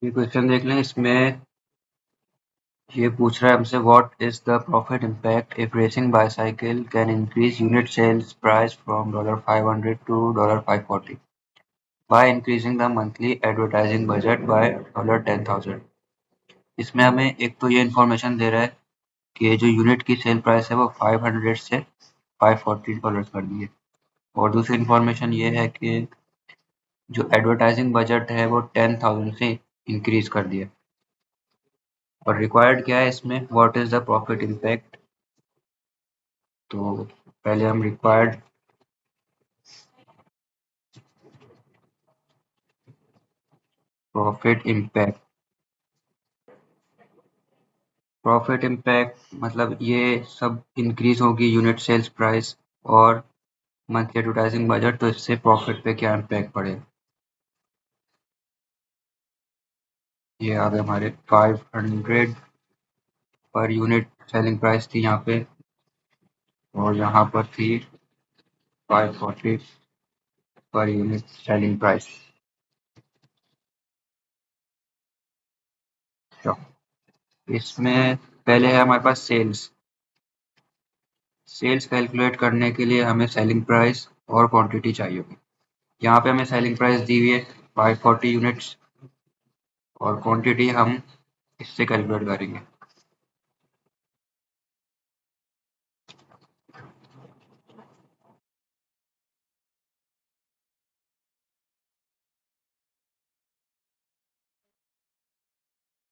ये क्वेश्चन देख लें। इसमें ये पूछ रहा है हमसे, what is the profit impact if racing bicycle can increase unit sales price from $500 to $540 by increasing the monthly advertising budget by $10,000। इसमें हमें एक तो ये इन्फॉर्मेशन दे रहा है कि जो यूनिट की सेल प्राइस है वो 500 से $540 कर दी है, और दूसरी इन्फॉर्मेशन ये है कि जो एडवर्टाइजिंग बजट है वो 10,000 से इंक्रीज कर दिया। और रिक्वायर्ड क्या है इसमें, what is the profit impact. तो पहले हम रिक्वायर्ड प्रॉफिट इम्पैक्ट मतलब ये सब इंक्रीज होगी यूनिट सेल्स प्राइस और मंथली एडवर्टाइजिंग बजट, तो इससे प्रॉफिट पे क्या इम्पैक्ट पड़ेगा। ये आ गए हमारे 500 पर यूनिट सेलिंग प्राइस थी यहाँ पे, और यहाँ पर थी 540 पर यूनिट सेलिंग प्राइस। तो इसमें पहले है हमारे पास सेल्स। सेल्स कैलकुलेट करने के लिए हमें सेलिंग प्राइस और क्वांटिटी चाहिए होगी। यहाँ पे हमें सेलिंग प्राइस दी हुई है 540 यूनिट्स, और क्वांटिटी हम इससे कैलकुलेट करेंगे।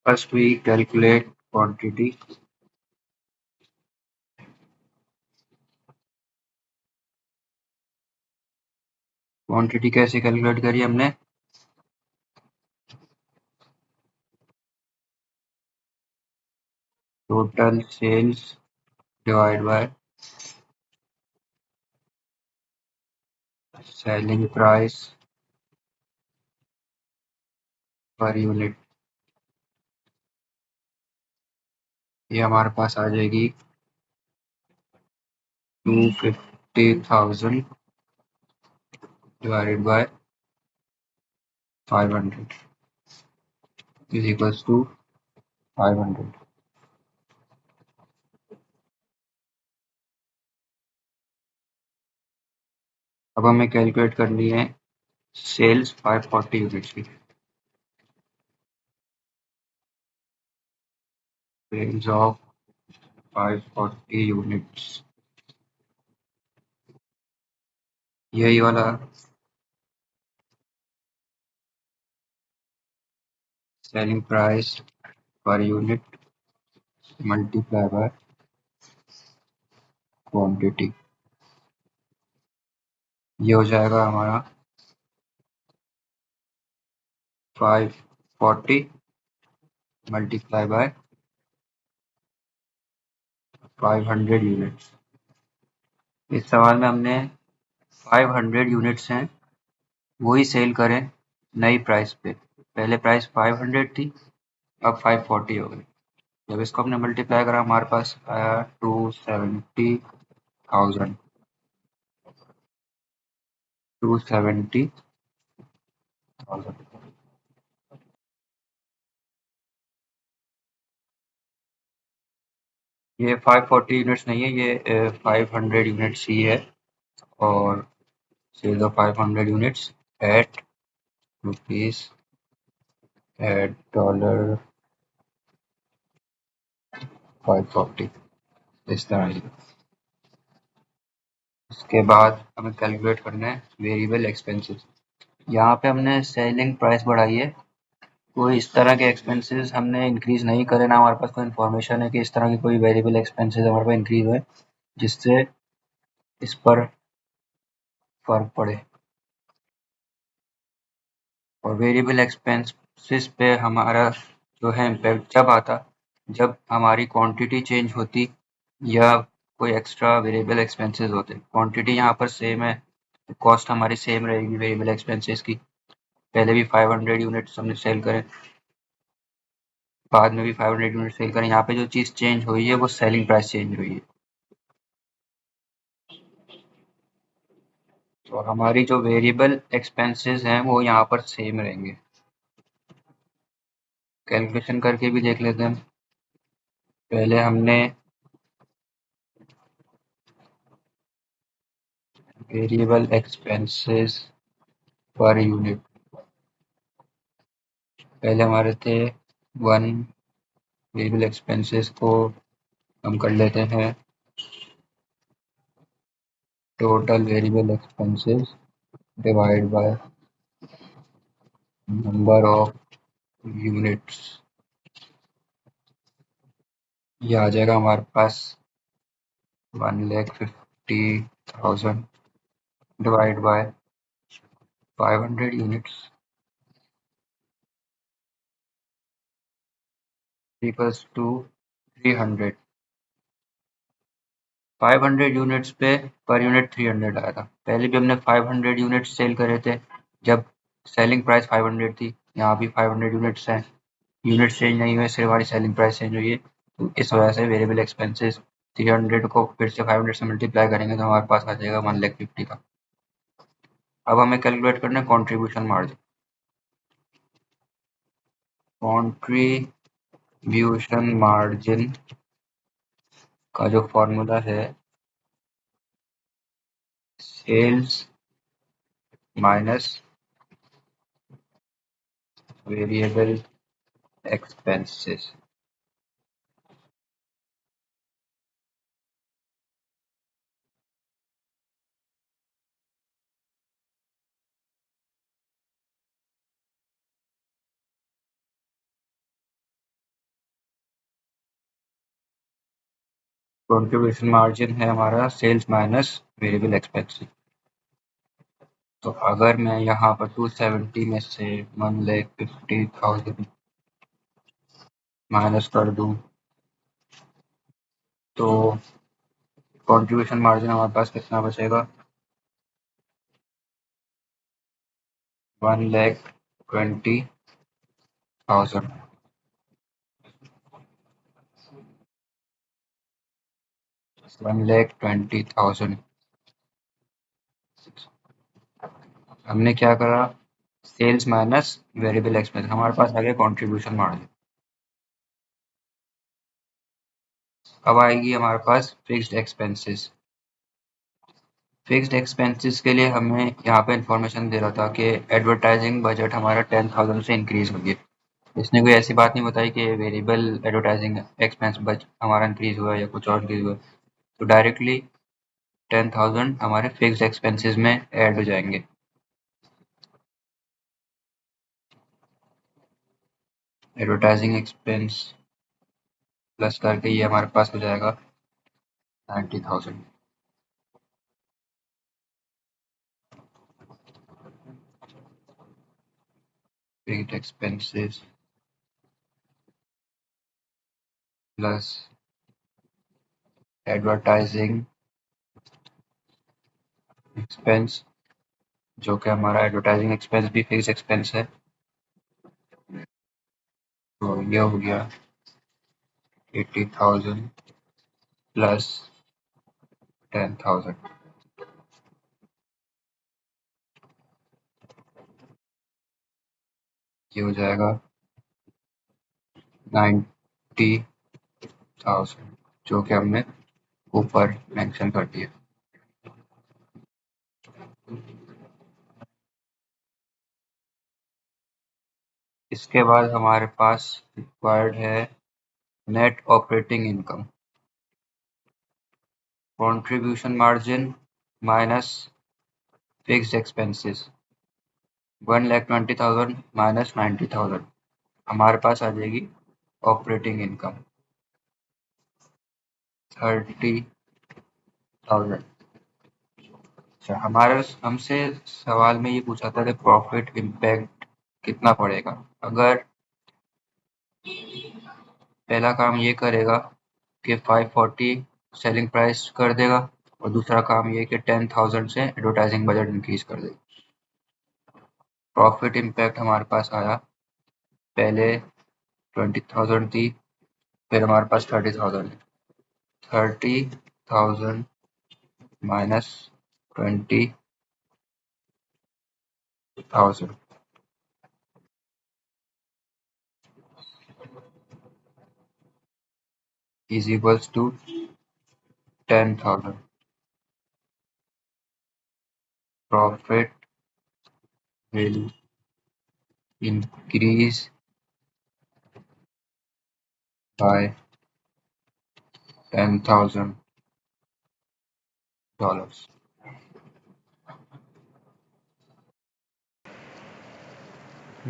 First we calculate quantity. Quantity कैसे कैलकुलेट करी हमने, total sales divide by selling price per unit. ये हमारे पास आ जाएगी 250,000 divided by 500 is equals to 500। अब हमें कैलकुलेट करनी है सेल्स 540 यूनिट्स की। सेल्स ऑफ 540 यूनिट्स, यही वाला selling price per unit multiply by quantity. ये हो जाएगा हमारा 540 मल्टीप्लाई बाय 500 यूनिट्स। इस सवाल में हमने 500 यूनिट्स हैं वही सेल करें नई प्राइस पे। पहले प्राइस 500 थी, अब 540 हो गई। जब इसको हमने मल्टीप्लाई करा हमारे पास आया 270,000। 270,000। ये 540 यूनिट्स नहीं है, ये 500 यूनिट्स ही है। और sell the 500 units at rupees at dollar 540, इस तरह ही। उसके बाद हमें कैलकुलेट करना है वेरिएबल एक्सपेंसेस। यहाँ पे हमने सेलिंग प्राइस बढ़ाई है, कोई इस तरह के एक्सपेंसेस हमने इंक्रीज नहीं करे, ना हमारे पास कोई इन्फॉर्मेशन है कि इस तरह के कोई वेरिएबल एक्सपेंसेस हमारे पास इंक्रीज हुए जिससे इस पर फर्क पड़े। और वेरिएबल एक्सपेंसेस पे हमारा जो है इम्पैक्ट जब आता, जब हमारी क्वांटिटी चेंज होती या कोई एक्स्ट्रा वेरिएबल एक्सपेंसेस होते। क्वांटिटी यहाँ पर सेम है, कॉस्ट हमारी सेम रहेगी वेरिएबल एक्सपेंसेस की। पहले भी 500 यूनिट्स हमने सेल करें, बाद में भी 500 यूनिट सेल करें। यहाँ पे जो चीज़ चेंज हुई है वो सेलिंग प्राइस चेंज हुई है। तो हमारी जो वेरिएबल एक्सपेंसेस हैं वो यहाँ पर सेम रहेंगे। कैलकुलेशन करके भी देख लेते हैं। पहले हमने वेरिएबल एक्सपेंसेस पर यूनिट, पहले हमारे थे 1, वेरिएबल एक्सपेंसेस को हम कर लेते हैं total variable expenses divide by number of units. ये आ जाएगा हमारे पास 1,50,000 divide by 500 units equals to 300। 500 units पे पर यूनिट 300 आया था। पहले भी हमने 500 यूनिट सेल करे थे जब सेलिंग प्राइस 500 थी। यहाँ भी 500 यूनिट्स हैं, यूनिट चेंज नहीं हुए, सिर्फ हमारी सेलिंग प्राइस चेंज हुई है। तो इस वजह से वेरिएबल एक्सपेंसेस 300 को फिर से 500 से मल्टीप्लाई करेंगे तो हमारे पास आ जाएगा 1,50,000 का। अब हमें कैलकुलेट करना है कॉन्ट्रीब्यूशन मार्जिन। कॉन्ट्रीब्यूशन मार्जिन का जो फॉर्मूला है sales minus variable expenses. Contribution margin है हमारा सेल्स माइनस वेरिएबल एक्सपेंसेस। तो अगर मैं यहाँ पर 270 में से 1,50,000 माइनस कर दूं तो कॉन्ट्रीब्यूशन मार्जिन हमारे पास कितना बचेगा? 1,20,000। 1,20,000। हमने क्या करा? सेल्स माइनस वेरिएबल एक्सपेंस, हमारे पास आ गया कॉन्ट्रीब्यूशन मार्जिन। अब आएगी हमारे पास फिक्स्ड एक्सपेंसेस। फिक्स्ड एक्सपेंसेस के लिए हमें यहाँ पे इंफॉर्मेशन दे रहा था कि एडवर्टाइजिंग बजट हमारा 10,000 से इंक्रीज हो गया। इसने कोई ऐसी बात नहीं बताई कि वेरिएबल एडवर्टाइजिंग एक्सपेंस बजट हमारा इंक्रीज हुआ या कुछ और इंक्रीज हुआ। तो डायरेक्टली 10,000 हमारे फिक्स्ड एक्सपेंसेस में ऐड हो जाएंगे। एडवर्टाइजिंग एक्सपेंस प्लस करके ये हमारे पास हो जाएगा 90,000। Fixed expenses plus advertising expense, जो कि हमारा एडवर्टाइजिंग एक्सपेंस भी फिक्स एक्सपेंस है। तो ये हो गया 80,000 प्लस 10,000। ये हो जाएगा 90,000, जो कि हमने ऊपर मेंशन कर दिया। इसके बाद हमारे पास रिक्वायर्ड है net operating income. Contribution margin minus fixed expenses 1,20,000 minus 90,000, हमारे पास आ जाएगी ऑपरेटिंग इनकम 30,000। अच्छा, हमारे हमसे सवाल में ये पूछा था कि प्रॉफिट इम्पैक्ट कितना पड़ेगा। अगर पहला काम ये करेगा कि 540 सेलिंग प्राइस कर देगा और दूसरा काम ये कि 10,000 से एडवर्टाइजिंग बजट इंक्रीज कर देगा। प्रॉफिट इम्पैक्ट हमारे पास आया, पहले 20,000 थी, फिर हमारे पास 30,000 है। 30,000 minus 20,000 is equals to 10,000. Profit will increase by $10,000.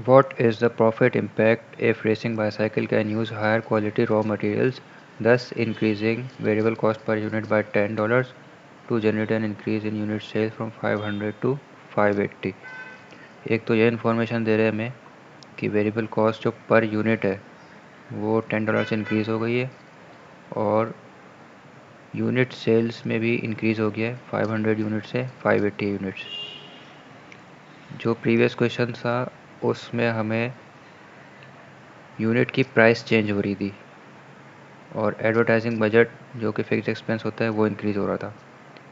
What is the profit impact if racing bicycle can use higher quality raw materials, thus increasing variable cost per unit by $10 to generate an increase in unit sales from 500 to 580? एक तो ये information दे रहे हैं हमें कि variable cost जो per unit है वो $10 से इंक्रीज़ हो गई है और यूनिट सेल्स में भी इंक्रीज़ हो गया है 500 यूनिट से 580 यूनिट्स। जो प्रीवियस क्वेश्चन था उसमें हमें यूनिट की प्राइस चेंज हो रही थी और एडवर्टाइजिंग बजट जो कि फिक्स एक्सपेंस होता है वो इंक्रीज़ हो रहा था।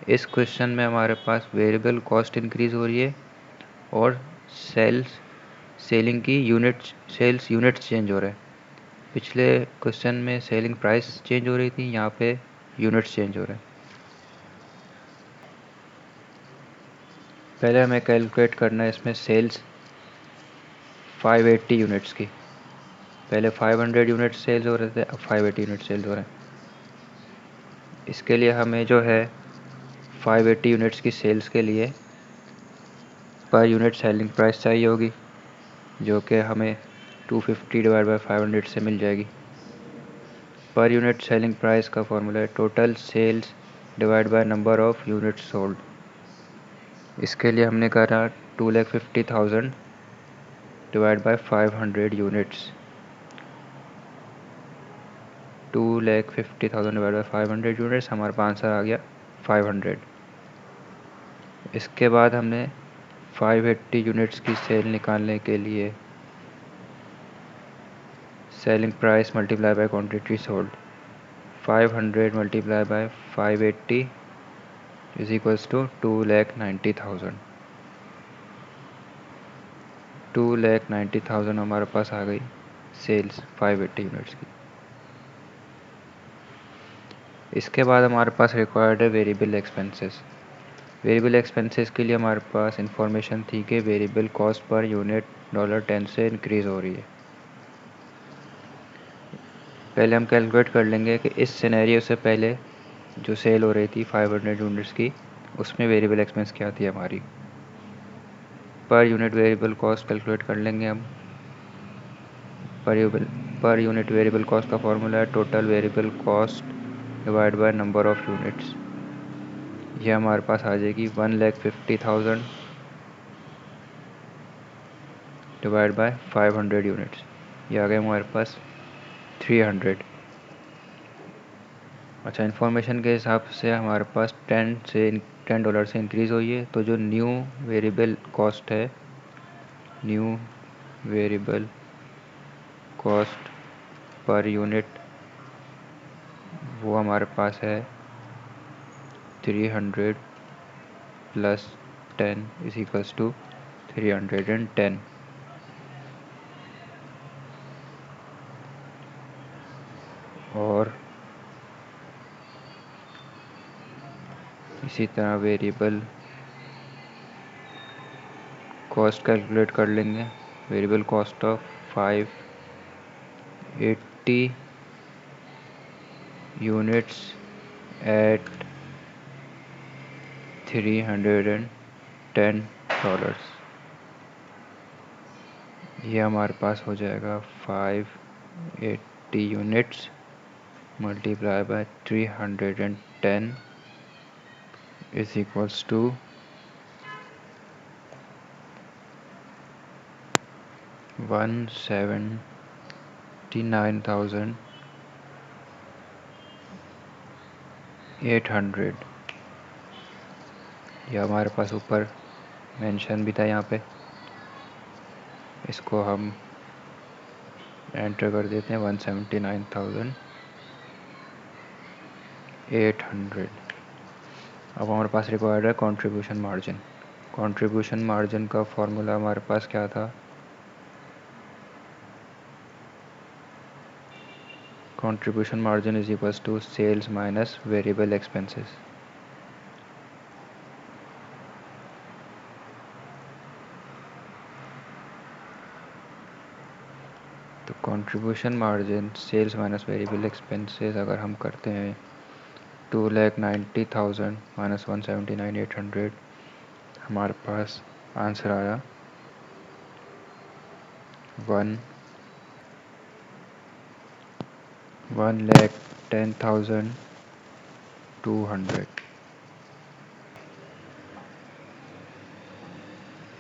इस क्वेश्चन में हमारे पास वेरिएबल कॉस्ट इंक्रीज़ हो रही है और सेलिंग की यूनिट्स चेंज हो रहे हैं। पिछले क्वेश्चन में सेलिंग प्राइस चेंज हो रही थी, यहाँ पे यूनिट्स चेंज हो रहे हैं। पहले हमें कैलकुलेट करना है इसमें सेल्स 580 यूनिट्स की। पहले 500 यूनिट सेल्स हो रहे थे, अब 580 यूनिट सेल्स हो रहे हैं। इसके लिए हमें जो है 580 यूनिट्स की सेल्स के लिए पर यूनिट सेलिंग प्राइस चाहिए होगी जो कि हमें 250 डिवाइड बाई 500 से मिल जाएगी। पर यूनिट सेलिंग प्राइस का फॉर्मूला है total sales divide by number of units sold. इसके लिए हमने करा 2,50,000 divide by 500 units. 2,50,000 divide by 500 units, हमारे पास आंसर आ गया 500। इसके बाद हमने 580 यूनिट्स की सेल निकालने के लिए selling price multiply by quantity sold. 500 multiply by 580 is equals to 2,90,000। 2,90,000 हमारे पास आ गई सेल्स 580 यूनिट्स की। इसके बाद हमारे पास रिक्वायर्ड है वेरिएबल एक्सपेंसेस। वेरिएबल एक्सपेंसेस के लिए हमारे पास इंफॉर्मेशन थी कि वेरिएबल कॉस्ट पर यूनिट $10 से इंक्रीज़ हो रही है। पहले हम कैलकुलेट कर लेंगे कि इस सिनेरियो से पहले जो सेल हो रही थी 500 यूनिट्स की, उसमें वेरिएबल एक्सपेंस क्या थी हमारी। Per unit variable cost calculate कर लेंगे हम। पर यूनिट वेरिएबल कॉस्ट का फॉर्मूला है total variable cost divide by number of units. ये हमारे पास आ जाएगी 1,50,000 डिवाइड बाय 500 यूनिट्स। ये आ गए हमारे पास 300। अच्छा, इन्फॉर्मेशन के हिसाब से हमारे पास $10 से इंक्रीज़ हुई है, तो जो न्यू वेरिएबल कॉस्ट है, new variable cost per unit वो हमारे पास है 300 प्लस 10 इज इक्वल्स टू 310। और इसी तरह वेरिएबल कॉस्ट कैलकुलेट कर लेंगे। Variable cost of 580 units at $310। ये हमारे पास हो जाएगा 580 units multiply by 310 is equals to 179,800। यह हमारे पास ऊपर मेंशन भी था यहाँ पे, इसको हम एंटर कर देते हैं 179,800। अब हमारे पास रिक्वायर्ड है कंट्रीब्यूशन मार्जिन। कंट्रीब्यूशन मार्जिन का फॉर्मूला हमारे पास क्या था। contribution margin is equals to sales minus variable expenses. तो contribution margin sales minus variable expenses अगर हम करते हैं 2,90,000 minus 179,800, हमारे पास आंसर आया 1,10,200।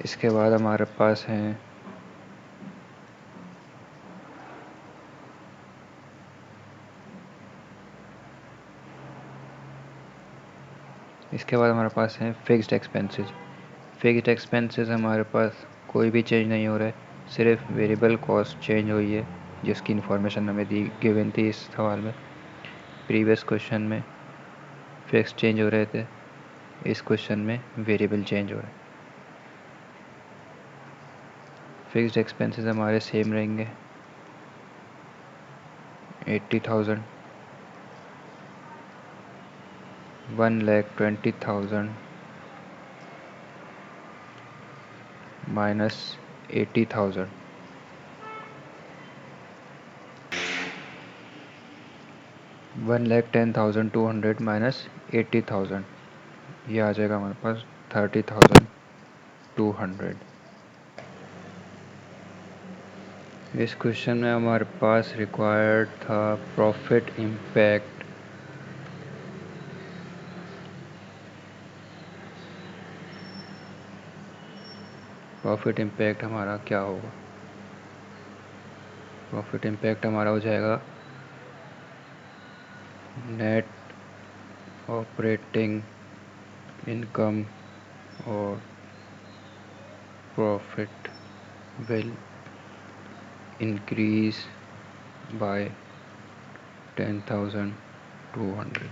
इसके बाद हमारे पास हैं फिक्स्ड एक्सपेंसेस। फिक्स्ड एक्सपेंसेस हमारे पास कोई भी चेंज नहीं हो रहा है, सिर्फ वेरिएबल कॉस्ट चेंज हुई है, जिसकी इन्फॉर्मेशन हमें गिवन थी इस सवाल में। प्रीवियस क्वेश्चन में फिक्स चेंज हो रहे थे, इस क्वेश्चन में वेरिएबल चेंज हो रहे हैं। फिक्स्ड एक्सपेंसेस हमारे सेम रहेंगे 80,000, 1,20,000 माइनस 80,000, 1,10,200 माइनस 80,000, ये आ जाएगा हमारे पास 30,200। इस क्वेश्चन में हमारे पास रिक्वायर्ड था प्रॉफिट इम्पैक्ट। प्रॉफिट इम्पैक्ट हमारा क्या होगा? प्रॉफिट इम्पैक्ट हमारा हो जाएगा नेट ऑपरेटिंग इनकम और प्रॉफिट विल इंक्रीज बाय 10,200।